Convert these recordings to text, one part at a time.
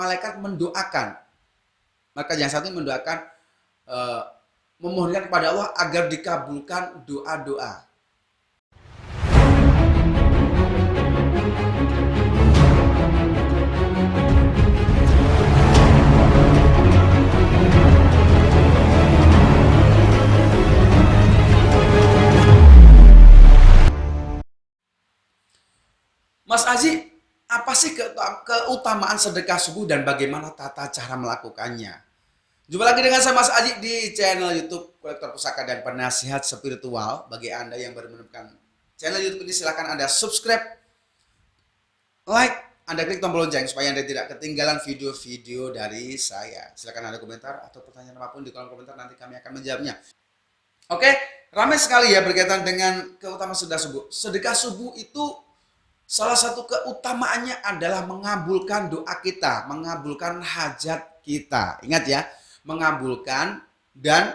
malaikat mendoakan. Maka yang satu mendoakan, eh, memohonkan kepada Allah agar dikabulkan doa-doa. Mas Aji, apa sih keutamaan sedekah subuh dan bagaimana tata cara melakukannya? Jumpa lagi dengan saya Mas Aji di channel YouTube Kolektor Pusaka dan Penasihat Spiritual. Bagi Anda yang baru menemukan channel YouTube ini, silahkan Anda subscribe, like, Anda klik tombol lonceng supaya Anda tidak ketinggalan video-video dari saya. Silahkan Anda komentar atau pertanyaan apapun di kolom komentar, nanti kami akan menjawabnya. Oke, ramai sekali ya berkaitan dengan keutamaan sedekah subuh. Sedekah subuh itu salah satu keutamaannya adalah mengabulkan doa kita, mengabulkan hajat kita. Ingat ya, mengabulkan dan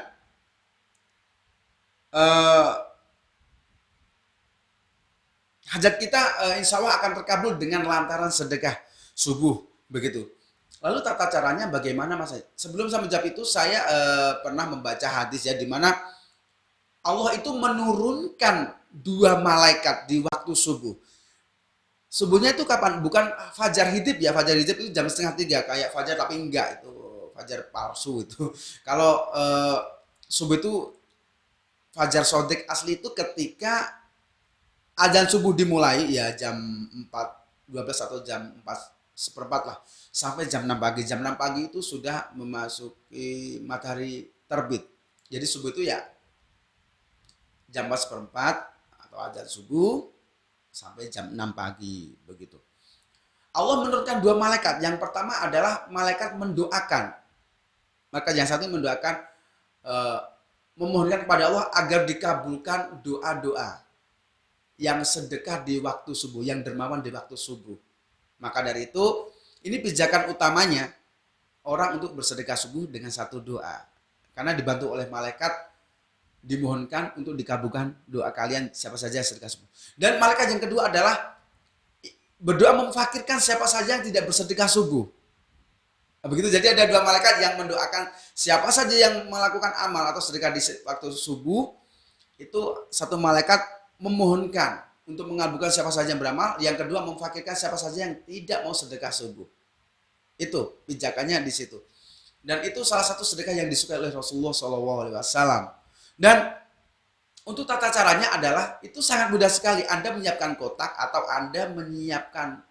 hajat kita insya Allah akan terkabul dengan lantaran sedekah subuh, begitu. Lalu tata caranya bagaimana Mas? Sebelum saya menjawab itu, saya pernah membaca hadis ya, di mana Allah itu menurunkan dua malaikat di waktu subuh. Subuhnya itu kapan? Bukan fajar hidib ya, fajar hidib itu jam setengah tiga, kayak fajar tapi enggak, itu fajar palsu itu. Kalau subuh itu fajar sodik asli itu ketika azan subuh dimulai ya jam 4.12 atau jam 4:15 lah, sampai jam 6 pagi. Jam 6 pagi itu sudah memasuki matahari terbit. Jadi subuh itu ya jam 4:15 atau azan subuh sampai jam 6 pagi, begitu. Allah menurunkan dua malaikat. Yang pertama adalah malaikat mendoakan. Maka yang satu mendoakan, memohonkan kepada Allah agar dikabulkan doa-doa yang sedekah di waktu subuh, yang dermawan di waktu subuh. Maka dari itu, ini pijakan utamanya orang untuk bersedekah subuh dengan satu doa. Karena dibantu oleh malaikat, dimohonkan untuk dikabulkan doa kalian siapa saja sedekah subuh. Dan malaikat yang kedua adalah berdoa memfakirkan siapa saja yang tidak bersedekah subuh. Begitu, jadi ada dua malaikat yang mendoakan siapa saja yang melakukan amal atau sedekah di waktu subuh. Itu satu malaikat memohonkan untuk mengabulkan siapa saja yang beramal, yang kedua memfakirkan siapa saja yang tidak mau sedekah subuh. Itu pijakannya di situ. Dan itu salah satu sedekah yang disukai oleh Rasulullah SAW. Dan untuk tata caranya adalah itu sangat mudah sekali. Anda menyiapkan kotak atau Anda menyiapkan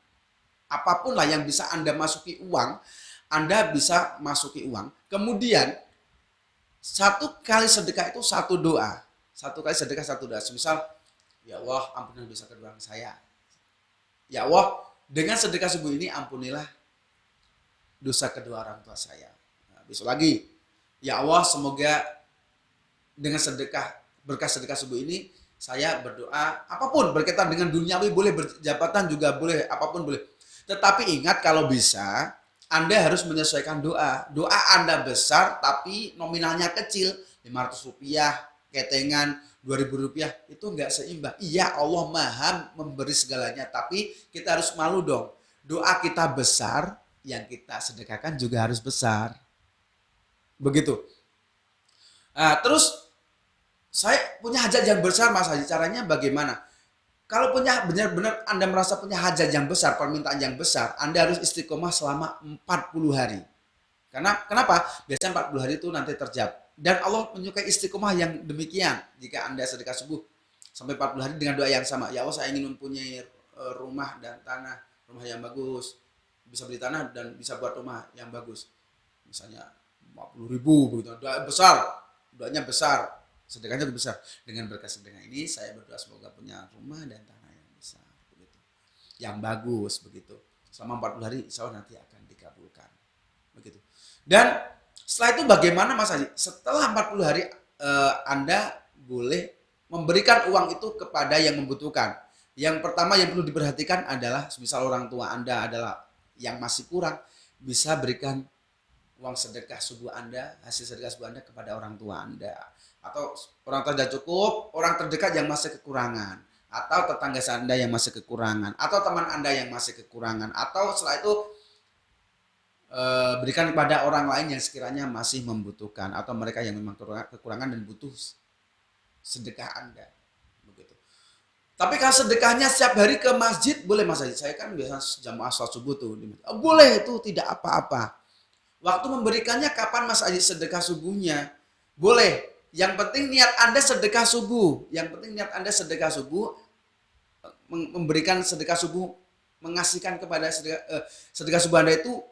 apapun lah yang bisa Anda masuki uang. Anda bisa masuki uang. Kemudian satu kali sedekah itu satu doa. Satu kali sedekah satu doa. Misal, ya Allah ampunilah dosa kedua orang saya. Ya Allah, dengan sedekah subuh ini ampunilah dosa kedua orang tua saya. Nah, besok lagi, ya Allah semoga dengan sedekah, berkah sedekah subuh ini saya berdoa apapun berkaitan dengan duniawi, boleh berjabatan juga boleh, apapun boleh. Tetapi ingat, kalau bisa Anda harus menyesuaikan doa. Doa Anda besar tapi nominalnya kecil, 500 rupiah, ketengan, 2.000 rupiah, itu enggak seimbang. Iya, Allah maha memberi segalanya, tapi kita harus malu dong. Doa kita besar, yang kita sedekahkan juga harus besar. Begitu. Nah, terus saya punya hajat yang besar Mas Haji, caranya bagaimana? Kalau punya benar-benar Anda merasa punya hajat yang besar, permintaan yang besar, Anda harus istiqomah selama 40 hari. Karena kenapa? Biasanya 40 hari itu nanti terjawab. Dan Allah menyukai istiqomah yang demikian. Jika Anda sedekah subuh sampai 40 hari dengan doa yang sama. Ya Allah, saya ingin mempunyai rumah dan tanah, rumah yang bagus. Bisa beli tanah dan bisa buat rumah yang bagus. Misalnya 50.000 begitu. Doa besar, doanya besar. Sedekahnya besar. Dengan berkat sedekah ini saya berdoa semoga punya rumah dan tanah yang besar, begitu, yang bagus, begitu. Selama 40 hari insya Allah nanti akan dikabulkan, begitu. Dan setelah itu bagaimana Mas Haji? Setelah 40 hari Anda boleh memberikan uang itu kepada yang membutuhkan. Yang pertama yang perlu diperhatikan adalah misal orang tua Anda adalah yang masih kurang, bisa berikan uang sedekah subuh Anda, hasil sedekah subuh Anda kepada orang tua Anda. Atau orang tua tidak cukup, orang terdekat yang masih kekurangan, atau tetangga Anda yang masih kekurangan, atau teman Anda yang masih kekurangan, atau setelah itu berikan kepada orang lain yang sekiranya masih membutuhkan atau mereka yang memang kekurangan dan butuh sedekah Anda. Begitu. Tapi kalau sedekahnya setiap hari ke masjid, boleh Mas Haji. Saya kan biasa jamaah sholat subuh tuh. Oh, boleh itu, tidak apa-apa. Waktu memberikannya kapan Mas Haji sedekah subuhnya? Boleh. Yang penting niat Anda sedekah subuh. Yang penting niat Anda sedekah subuh, memberikan sedekah subuh, mengasihkan kepada sedekah subuh Anda itu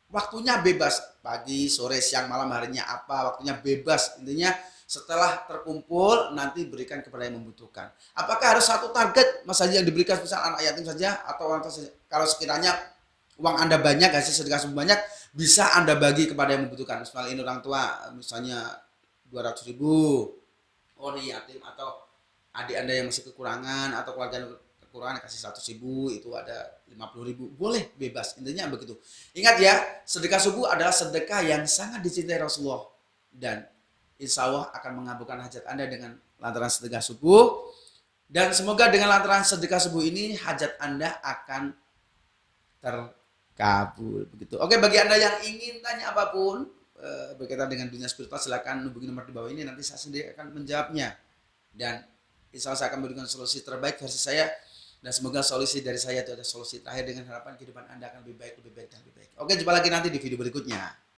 waktunya bebas. Pagi, sore, siang, malam, harinya apa, waktunya bebas. Intinya setelah terkumpul nanti berikan kepada yang membutuhkan. Apakah harus satu target Mas Haji yang diberikan misal anak yatim saja atau orang tua saja? Kalau sekiranya uang Anda banyak, hasil sedekah subuh banyak, bisa Anda bagi kepada yang membutuhkan. Misalnya ini orang tua, misalnya 200.000, oh ini yatim, atau adik Anda yang masih kekurangan atau keluarga kekurangan kasih 100.000, itu ada 50.000, boleh bebas. Intinya begitu. Ingat ya, sedekah subuh adalah sedekah yang sangat dicintai Rasulullah dan insya Allah akan mengabulkan hajat Anda dengan lantaran sedekah subuh. Dan semoga dengan lantaran sedekah subuh ini hajat Anda akan terkabul. Begitu. Oke, bagi Anda yang ingin tanya apapun berkaitan dengan dunia spiritual, silakan hubungi nomor di bawah ini, nanti saya sendiri akan menjawabnya. Dan insya Allah saya akan memberikan solusi terbaik versi saya. Dan semoga solusi dari saya itu ada solusi terakhir dengan harapan kehidupan Anda akan lebih baik, dan lebih baik. Oke, jumpa lagi nanti di video berikutnya.